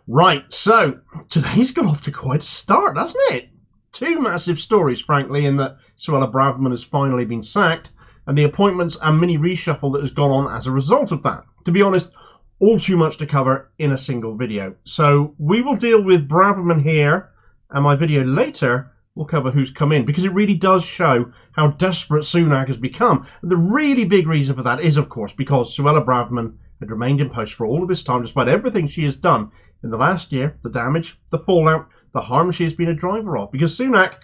Right, so today's got off to quite a start, hasn't it? Two massive stories, frankly, in that Suella Braverman has finally been sacked, and the appointments and mini reshuffle that has gone on as a result of that. To be honest, all too much to cover in a single video. So we will deal with Braverman here, and my video later will cover who's come in, because it really does show how desperate Sunak has become. And the really big reason for that is, of course, because Suella Braverman had remained in post for all of this time, despite everything she has done in the last year, the damage, the fallout, the harm she has been a driver of. Because Sunak,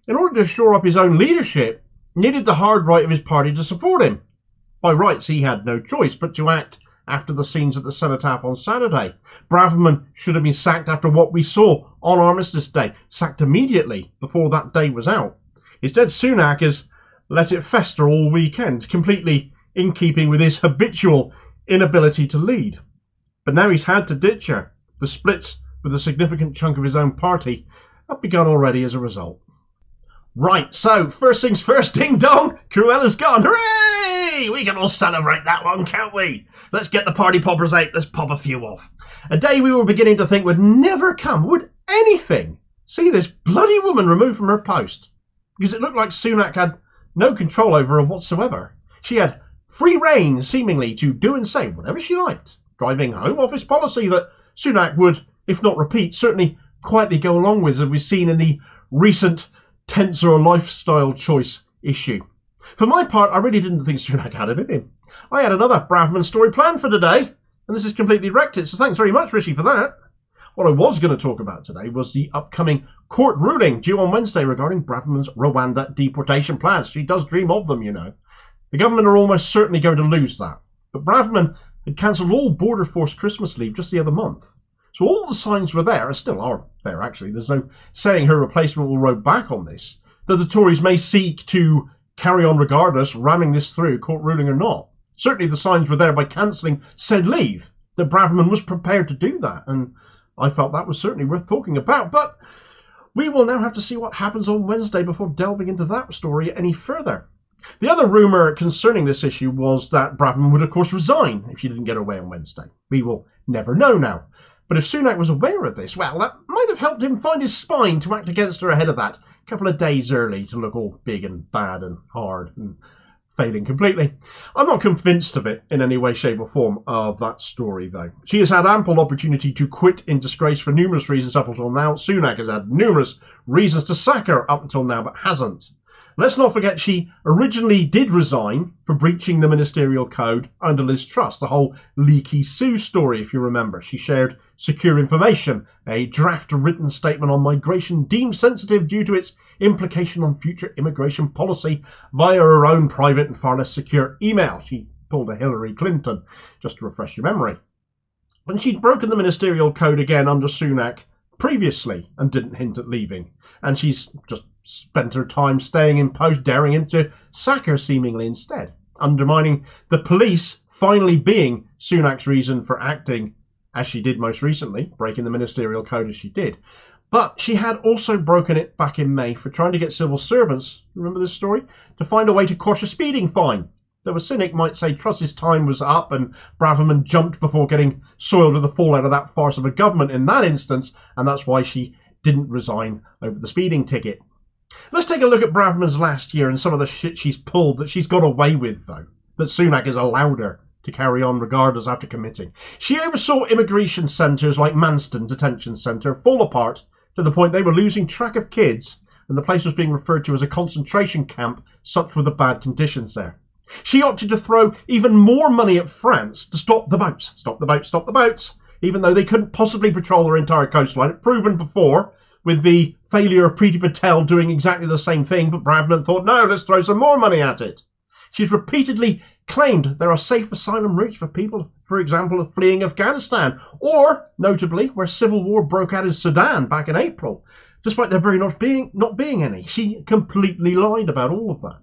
in order to shore up his own leadership, needed the hard right of his party to support him. By rights, he had no choice but to act after the scenes at the Cenotaph on Saturday. Braverman should have been sacked after what we saw on Armistice Day, sacked immediately before that day was out. Instead, Sunak has let it fester all weekend, completely in keeping with his habitual inability to lead. But now he's had to ditch her. The splits with a significant chunk of his own party have begun already as a result. Right, so first things first, ding dong, Cruella's gone. Hooray! We can all celebrate that one, can't we? Let's get the party poppers out, let's pop a few off. A day we were beginning to think would never come, would anything see this bloody woman removed from her post? Because it looked like Sunak had no control over her whatsoever. She had free rein, seemingly, to do and say whatever she liked, driving Home Office policy that Sunak would, if not repeat, certainly quietly go along with, as we've seen in the recent Tensor lifestyle choice issue. For my part, I really didn't think Sunak had it in him. I had another Braverman story planned for today, and this has completely wrecked it, so thanks very much, Rishi, for that. What I was going to talk about today was the upcoming court ruling due on Wednesday regarding Braverman's Rwanda deportation plans. She does dream of them, you know. The government are almost certainly going to lose that. But Braverman had cancelled all border force Christmas leave just the other month. So all the signs were there, and still are there actually. There's no saying her replacement will row back on this, that the Tories may seek to carry on regardless, ramming this through, court ruling or not. Certainly the signs were there by cancelling said leave, that Braverman was prepared to do that, and I felt that was certainly worth talking about. But we will now have to see what happens on Wednesday before delving into that story any further. The other rumour concerning this issue was that Braverman would of course resign if she didn't get her way on Wednesday. We will never know now. But if Sunak was aware of this, well, that might have helped him find his spine to act against her ahead of that, a couple of days early, to look all big and bad and hard and failing completely. I'm not convinced of it in any way, shape or form of that story, though. She has had ample opportunity to quit in disgrace for numerous reasons up until now. Sunak has had numerous reasons to sack her up until now, but hasn't. Let's not forget she originally did resign for breaching the ministerial code under Liz Truss, the whole Leaky Sue story, if you remember. She shared secure information, a draft written statement on migration deemed sensitive due to its implication on future immigration policy via her own private and far less secure email. She pulled a Hillary Clinton, just to refresh your memory. And she'd broken the ministerial code again under Sunak previously and didn't hint at leaving. And she's just spent her time staying in post, daring him to sack her seemingly instead, undermining the police finally being Sunak's reason for acting as she did most recently, breaking the ministerial code as she did. But she had also broken it back in May for trying to get civil servants, remember this story, to find a way to quash a speeding fine. Though a cynic might say Truss's time was up and Braverman jumped before getting soiled with the fallout of that farce of a government in that instance, and that's why she didn't resign over the speeding ticket. Let's take a look at Braverman's last year and some of the shit she's pulled that she's got away with, though, that Sunak has allowed her to carry on regardless after committing. She oversaw immigration centres like Manston Detention Centre fall apart to the point they were losing track of kids, and the place was being referred to as a concentration camp, such were the bad conditions there. She opted to throw even more money at France to stop the boats. Stop the boats, stop the boats. Even though they couldn't possibly patrol their entire coastline. It proven before, with the failure of Priti Patel doing exactly the same thing, but Braverman thought, no, let's throw some more money at it. She's repeatedly claimed there are safe asylum routes for people, for example, fleeing Afghanistan, or, notably, where civil war broke out in Sudan back in April, despite there very not being any. She completely lied about all of that.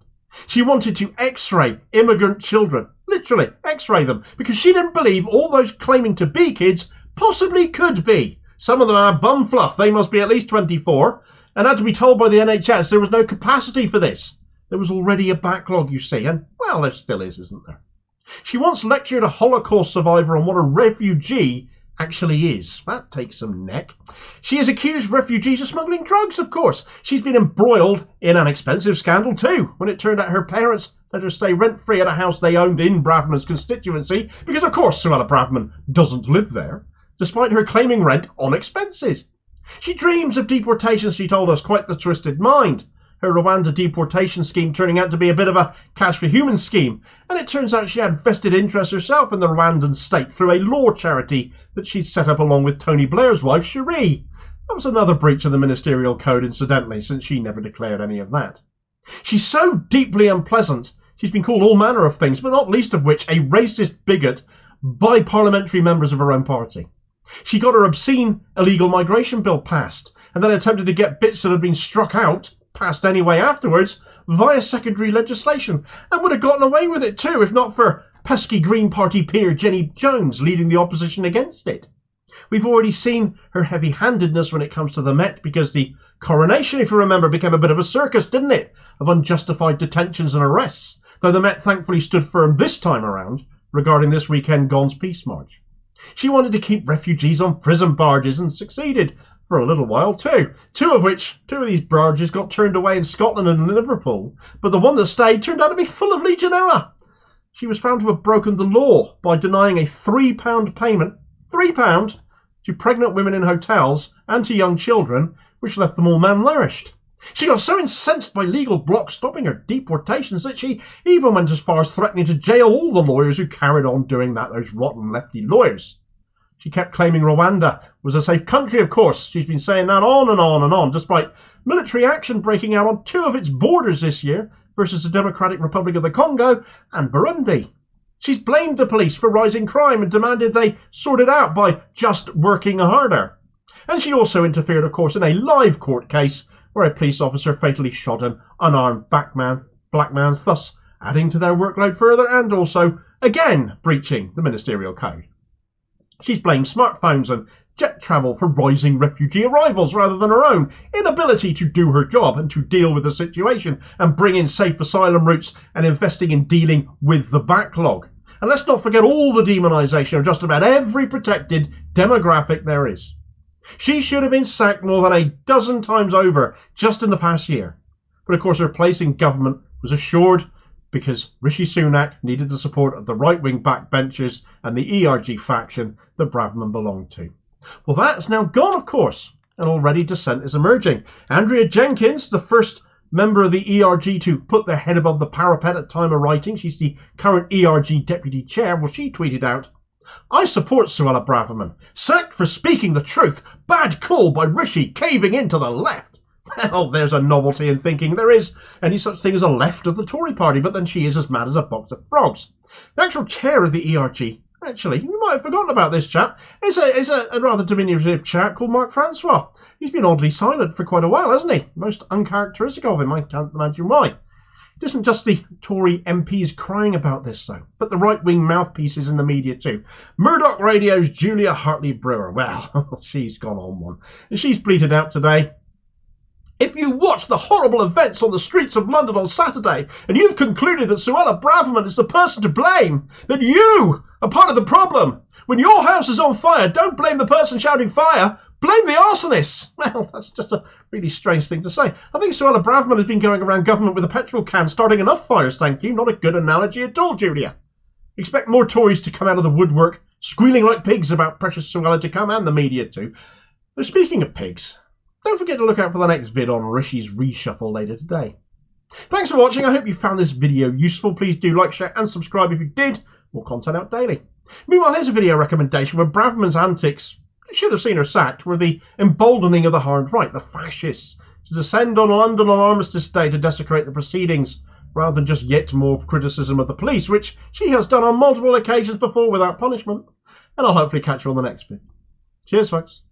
She wanted to x-ray immigrant children, literally x-ray them, because she didn't believe all those claiming to be kids possibly could be. Some of them are bum fluff, they must be at least 24, and had to be told by the NHS there was no capacity for this. There was already a backlog, you see, and, well, there still is, isn't there? She once lectured a Holocaust survivor on what a refugee actually is. That takes some neck. She has accused refugees of smuggling drugs, of course. She's been embroiled in an expensive scandal too, when it turned out her parents let her stay rent-free at a house they owned in Braverman's constituency, because of course Suella Braverman doesn't live there, despite her claiming rent on expenses. She dreams of deportation, she told us, quite the twisted mind. Her Rwanda deportation scheme turning out to be a bit of a cash for humans scheme, and it turns out she had vested interest herself in the Rwandan state through a law charity that she'd set up along with Tony Blair's wife, Cherie. That was another breach of the ministerial code, incidentally, since she never declared any of that. She's so deeply unpleasant, she's been called all manner of things, but not least of which a racist bigot by parliamentary members of her own party. She got her obscene illegal migration bill passed, and then attempted to get bits that had been struck out passed anyway afterwards via secondary legislation, and would have gotten away with it too if not for pesky Green Party peer Jenny Jones leading the opposition against it. We've already seen her heavy-handedness when it comes to the Met, because the coronation, if you remember, became a bit of a circus, didn't it, of unjustified detentions and arrests, though the Met thankfully stood firm this time around regarding this weekend gone's Peace March. She wanted to keep refugees on prison barges and succeeded for a little while too. Two of these barges got turned away in Scotland and Liverpool, but the one that stayed turned out to be full of Legionella. She was found to have broken the law by denying a £3 payment, £3, to pregnant women in hotels and to young children, which left them all malnourished. She got so incensed by legal blocks stopping her deportations that she even went as far as threatening to jail all the lawyers who carried on doing that, those rotten lefty lawyers. She kept claiming Rwanda was a safe country, of course. She's been saying that on and on and on, despite military action breaking out on 2 of its borders this year versus the Democratic Republic of the Congo and Burundi. She's blamed the police for rising crime and demanded they sort it out by just working harder. And she also interfered, of course, in a live court case where a police officer fatally shot an unarmed black man, thus adding to their workload further and also, again, breaching the ministerial code. She's blamed smartphones and jet travel for rising refugee arrivals rather than her own inability to do her job and to deal with the situation and bring in safe asylum routes and investing in dealing with the backlog. And let's not forget all the demonisation of just about every protected demographic there is. She should have been sacked more than a dozen times over just in the past year. But of course her place in government was assured because Rishi Sunak needed the support of the right-wing backbenchers and the ERG faction that Braverman belonged to. Well, that's now gone, of course, and already dissent is emerging. Andrea Jenkins, the first member of the ERG to put their head above the parapet at time of writing, she's the current ERG deputy chair, well, she tweeted out, "I support Suella Braverman. Sacked for speaking the truth. Bad call by Rishi caving in to the left." Well, there's a novelty in thinking there is any such thing as a left of the Tory party, but then she is as mad as a box of frogs. The actual chair of the ERG, actually, you might have forgotten about this chap, is a rather diminutive chap called Mark Francois. He's been oddly silent for quite a while, hasn't he? Most uncharacteristic of him, I can't imagine why. It isn't just the Tory MPs crying about this, though, but the right-wing mouthpieces in the media too. Murdoch Radio's Julia Hartley-Brewer, well, she's gone on one. And she's bleated out today, "If you watch the horrible events on the streets of London on Saturday and you've concluded that Suella Braverman is the person to blame, then you are part of the problem. When your house is on fire, don't blame the person shouting fire, blame the arsonist." Well, that's just a really strange thing to say. I think Suella Braverman has been going around government with a petrol can starting enough fires, thank you. Not a good analogy at all, Julia. Expect more Tories to come out of the woodwork, squealing like pigs about precious Suella to come, and the media too. But speaking of pigs, don't forget to look out for the next vid on Rishi's reshuffle later today. Thanks for watching. I hope you found this video useful. Please do like, share and subscribe if you did. More content out daily. Meanwhile, here's a video recommendation where Braverman's antics, you should have seen her sacked, were the emboldening of the hard right, the fascists, to descend on London on Armistice Day to desecrate the proceedings, rather than just yet more criticism of the police, which she has done on multiple occasions before without punishment. And I'll hopefully catch you on the next vid. Cheers, folks.